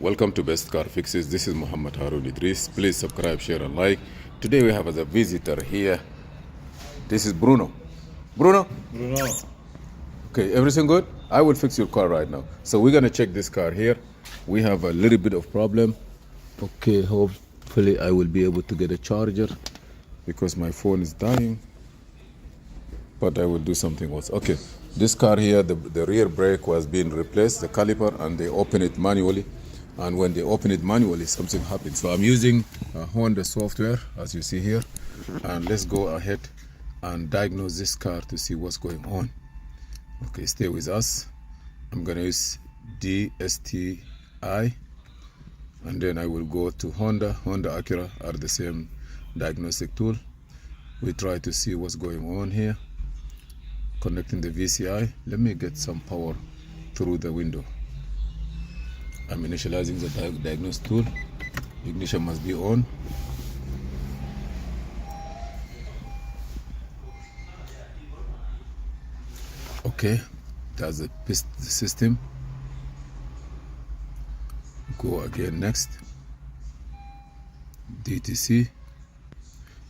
Welcome to Best Car Fixes. This is Muhammad Harun Idris. Please subscribe, share, and like. Today we have as a visitor here. This is Bruno. Bruno? Bruno. Okay, everything good? I will fix your car right now. So we're gonna check this car here. We have a little bit of problem. Okay, hopefully I will be able to get a charger because my phone is dying. But I will do something else. Okay, this car here, the rear brake was being replaced, the caliper, and they open it manually. And when they open it manually, something happens. So I'm using Honda software, as you see here. And let's go ahead and diagnose this car to see what's going on. Okay, stay with us. I'm gonna use DSTI, and then I will go to Honda Acura are the same diagnostic tool. We try to see what's going on here. Connecting the VCI. Let me get some power through the window. I'm initializing the diagnostic tool. Ignition must be on. Okay, that's the system. Go again next. DTC.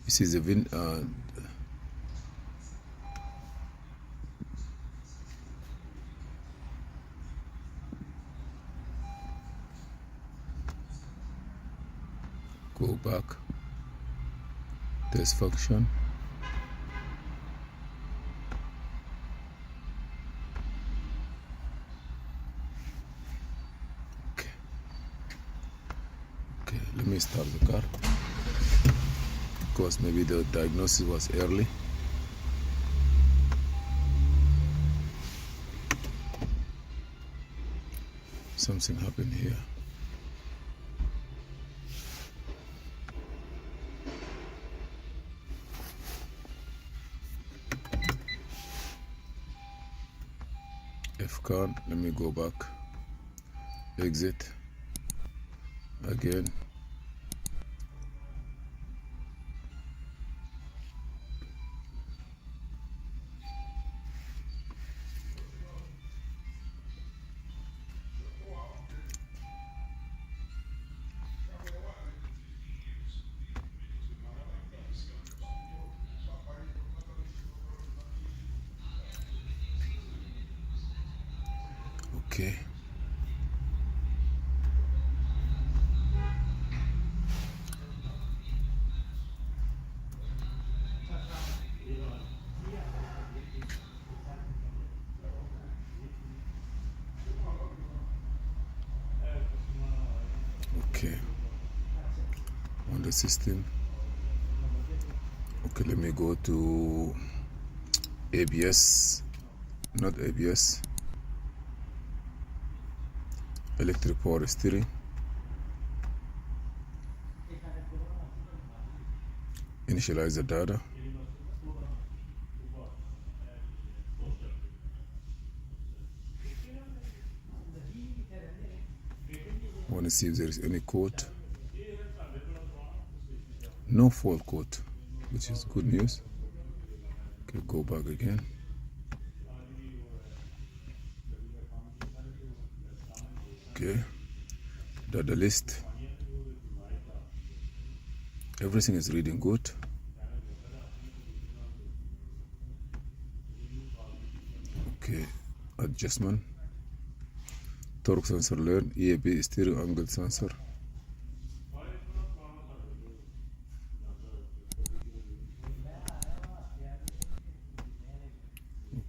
This is the go back. Test function. Okay, let me start the car because maybe the diagnosis was early. Something happened here. F-car, let me go back. Exit again. Okay. Okay. On the system. Okay, let me go to ABS. Not ABS. Electric power steering. Initialize the data. I want to see if there is any code. No fault code, which is good news. Okay, go back again. Okay, data list. Everything is reading good. Okay, adjustment. Torque sensor learn, EAB stereo angle sensor.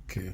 Okay.